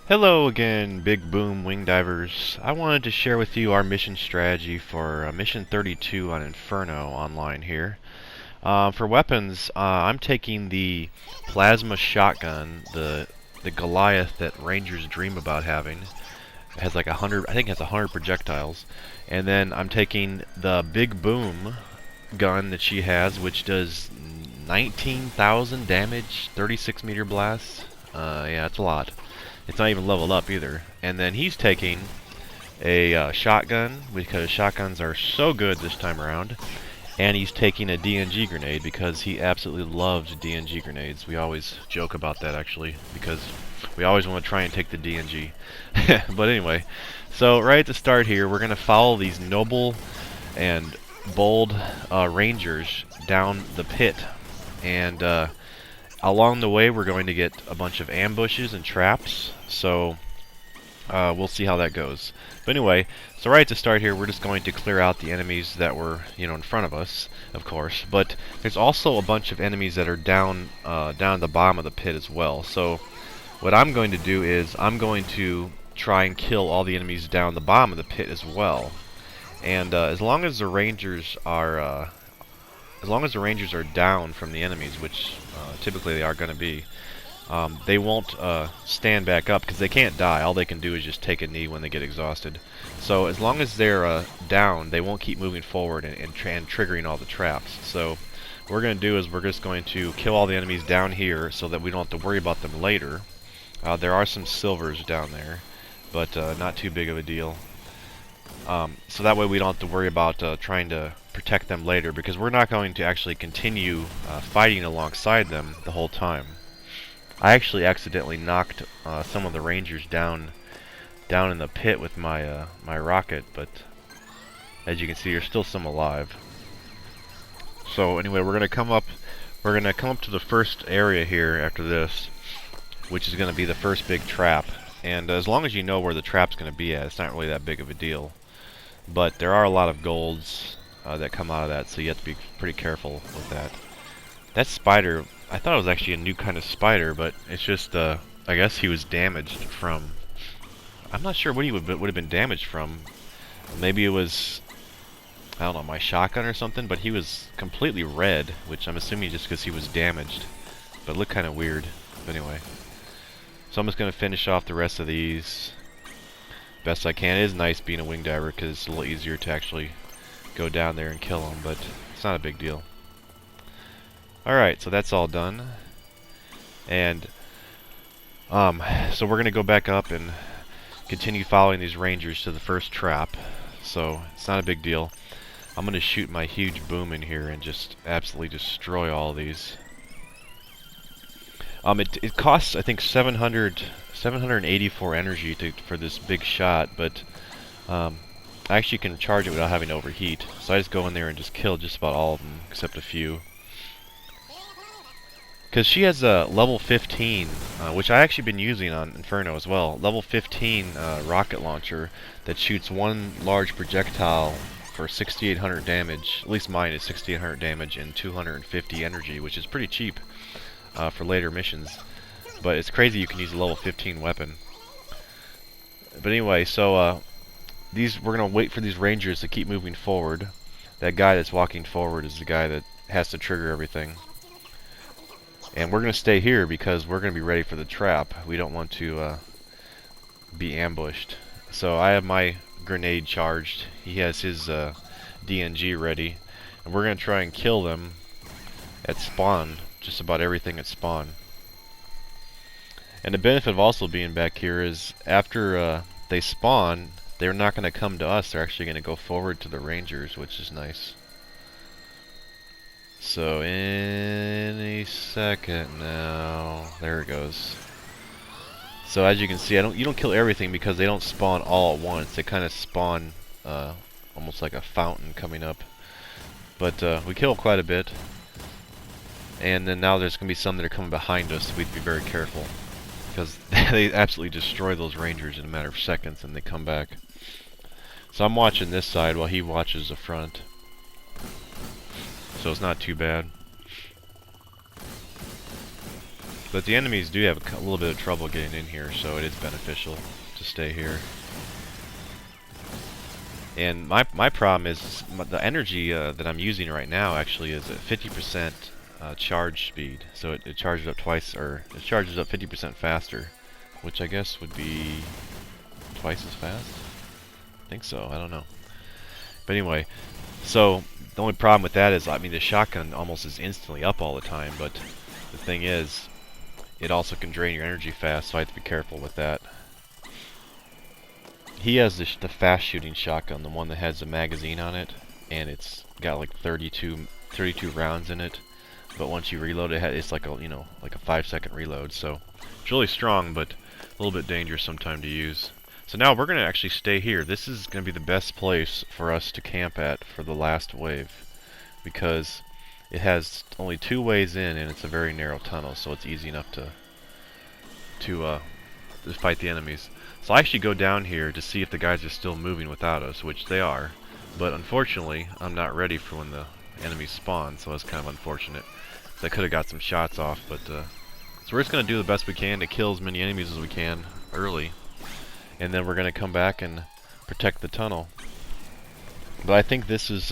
Hello again, Big Boom Wing Divers. I wanted to share with you our mission strategy for Mission 32 on Inferno online here. For weapons, I'm taking the plasma shotgun, the Goliath that Rangers dream about having. It has like 100, I think it has 100 projectiles. And then I'm taking the Big Boom gun that she has, which does 19,000 damage, 36 meter blasts. Yeah, it's a lot. It's not even leveled up either. And then he's taking a shotgun, because shotguns are so good this time around. And he's taking a DNG grenade, because he absolutely loves DNG grenades. We always joke about that, actually, because we always want to try and take the DNG. But anyway, so right at the start here, we're going to follow these noble and bold rangers down the pit. And along the way, we're going to get a bunch of ambushes and traps, so we'll see how that goes. But anyway, so right at the start here, we're just going to clear out the enemies that were, in front of us, of course. But there's also a bunch of enemies that are down at the bottom of the pit as well. So what I'm going to do is I'm going to try and kill all the enemies down the bottom of the pit as well. And as long as the rangers are down from the enemies, which typically they are going to be, they won't stand back up because they can't die. All they can do is just take a knee when they get exhausted. So as long as they're down, they won't keep moving forward and triggering all the traps. So what we're going to do is we're just going to kill all the enemies down here so that we don't have to worry about them later. There are some silvers down there, but not too big of a deal. So that way we don't have to worry about trying to protect them later, because we're not going to actually continue fighting alongside them the whole time. I actually accidentally knocked some of the rangers down in the pit with my my rocket, but as you can see, there's still some alive. So anyway, we're gonna come up to the first area here after this, which is gonna be the first big trap. And as long as you know where the trap's gonna be at, it's not really that big of a deal. But there are a lot of golds that come out of that, so you have to be pretty careful with that. That spider, I thought it was actually a new kind of spider, but it's just, I guess he was damaged from... I'm not sure what he would have been damaged from. Maybe it was, I don't know, my shotgun or something, but he was completely red, which I'm assuming just because he was damaged. But it looked kind of weird. But anyway. So I'm just going to finish off the rest of these best I can. It is nice being a wing diver because it's a little easier to actually go down there and kill them, but it's not a big deal. Alright, so that's all done. And so we're gonna go back up and continue following these rangers to the first trap. So it's not a big deal. I'm gonna shoot my huge boom in here and just absolutely destroy all of these. It costs, I think, 784 energy for this big shot, but I actually can charge it without having to overheat. So I just go in there and just kill just about all of them, except a few. Because she has a level 15, which I actually been using on Inferno as well. Level 15 rocket launcher that shoots one large projectile for 6,800 damage. At least mine is 6,800 damage and 250 energy, which is pretty cheap for later missions. But it's crazy you can use a level 15 weapon. But anyway, so we're gonna wait for these rangers to keep moving forward. That guy that's walking forward is the guy that has to trigger everything. And we're gonna stay here because we're gonna be ready for the trap. We don't want to be ambushed. So I have my grenade charged. He has his DNG ready, and we're gonna try and kill them at spawn. Just about everything at spawn. And the benefit of also being back here is after they spawn, they're not going to come to us. They're actually going to go forward to the rangers, which is nice. So any second now, there it goes. So as you can see, you don't kill everything because they don't spawn all at once. They kind of spawn almost like a fountain coming up. But we kill quite a bit. And then now there's going to be some that are coming behind us, so we'd be very careful. Because they absolutely destroy those rangers in a matter of seconds and they come back. So I'm watching this side while he watches the front. So it's not too bad. But the enemies do have a little bit of trouble getting in here, so it is beneficial to stay here. And my problem is the energy that I'm using right now actually is at 50% charge speed. So it charges up twice, or it charges up 50% faster, which I guess would be twice as fast? I think so, I don't know. But anyway, so the only problem with that is, I mean, the shotgun almost is instantly up all the time, but the thing is, it also can drain your energy fast, so I have to be careful with that. He has the fast shooting shotgun, the one that has a magazine on it, and it's got like 32 rounds in it. But once you reload it, it's like a, you know, like a 5-second reload. So it's really strong, but a little bit dangerous sometimes to use. So now we're gonna actually stay here. This is gonna be the best place for us to camp at for the last wave, because it has only 2 ways in, and it's a very narrow tunnel, so it's easy enough to fight the enemies. So I actually go down here to see if the guys are still moving without us, which they are. But unfortunately, I'm not ready for when the enemies spawn, so it's kind of unfortunate. So I could have got some shots off, but so we're just going to do the best we can to kill as many enemies as we can early. And then we're going to come back and protect the tunnel. But I think this is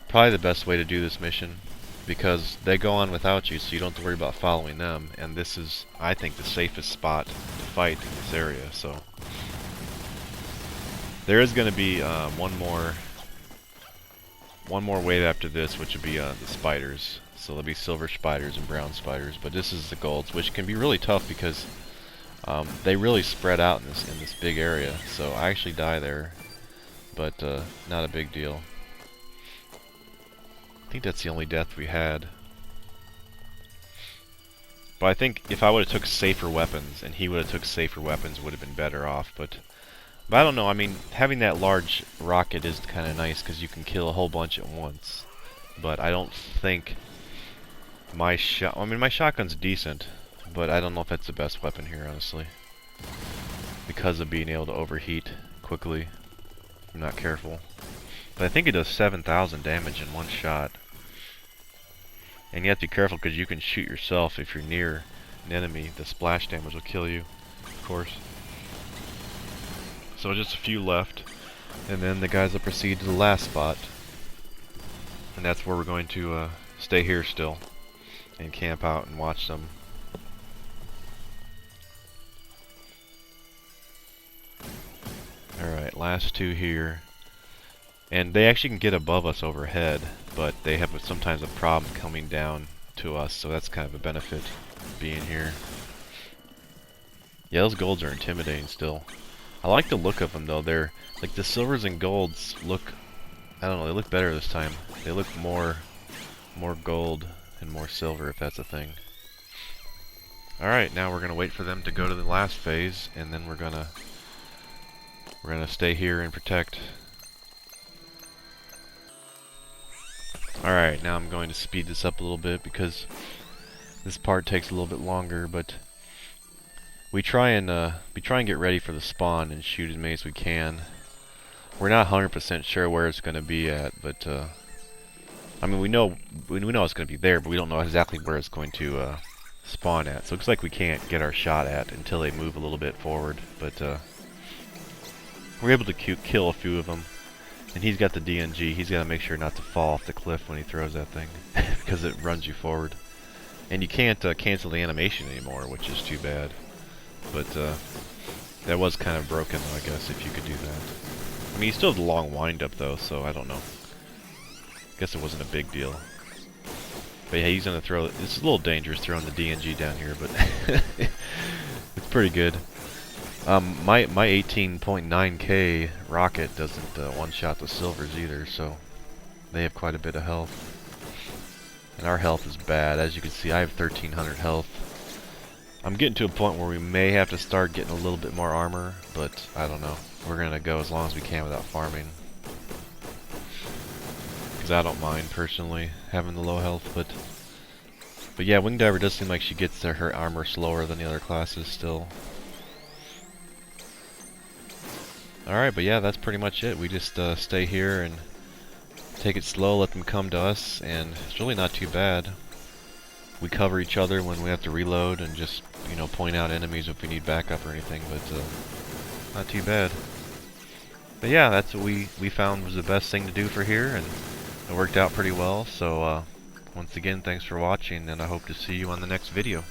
probably the best way to do this mission, because they go on without you, so you don't have to worry about following them. And this is, I think, the safest spot to fight in this area. So there is going to be one more wave after this, which would be the spiders. So there'll be silver spiders and brown spiders, but this is the golds, which can be really tough because they really spread out in this big area. So I actually die there, but not a big deal. I think that's the only death we had. But I think if I would have took safer weapons and he would have took safer weapons, would have been better off. But I don't know. I mean, having that large rocket is kind of nice because you can kill a whole bunch at once. But I don't think my shotgun's decent, but I don't know if that's the best weapon here, honestly, because of being able to overheat quickly if I'm not careful. But I think it does 7,000 damage in one shot. And you have to be careful because you can shoot yourself if you're near an enemy. The splash damage will kill you, of course. So just a few left, and then the guys will proceed to the last spot. And that's where we're going to stay here still and camp out and watch them. Alright, last 2 here. And they actually can get above us overhead, but they have sometimes a problem coming down to us, so that's kind of a benefit being here. Yeah, those golds are intimidating still. I like the look of them though. They're like the silvers and golds look, I don't know, they look better this time. They look more gold and more silver, if that's a thing. Alright, now we're gonna wait for them to go to the last phase, and then we're gonna stay here and protect. Alright, now I'm going to speed this up a little bit because this part takes a little bit longer, but we try and get ready for the spawn and shoot as many as we can. We're not 100% sure where it's going to be at, but I mean we know it's going to be there, but we don't know exactly where it's going to spawn at. So it looks like we can't get our shot at until they move a little bit forward, but we're able to kill a few of them. And he's got the DNG. He's got to make sure not to fall off the cliff when he throws that thing, because it runs you forward. And you can't cancel the animation anymore, which is too bad. But that was kind of broken, I guess, if you could do that. I mean, you still have the long wind-up, though, so I don't know. Guess it wasn't a big deal. But yeah, he's going to throw... It's a little dangerous throwing the DNG down here, but it's pretty good. My 18.9K rocket doesn't one-shot the silvers either, so they have quite a bit of health. And our health is bad. As you can see, I have 1,300 health. I'm getting to a point where we may have to start getting a little bit more armor, but I don't know. We're going to go as long as we can without farming. Because I don't mind, personally, having the low health, but yeah, Wing Diver does seem like she gets to her armor slower than the other classes still. Alright, but yeah, that's pretty much it. We just stay here and take it slow, let them come to us, and it's really not too bad. we cover each other when we have to reload and just, you know, point out enemies if we need backup or anything, but not too bad. But yeah, that's what we found was the best thing to do for here, and it worked out pretty well. So once again, thanks for watching, and I hope to see you on the next video.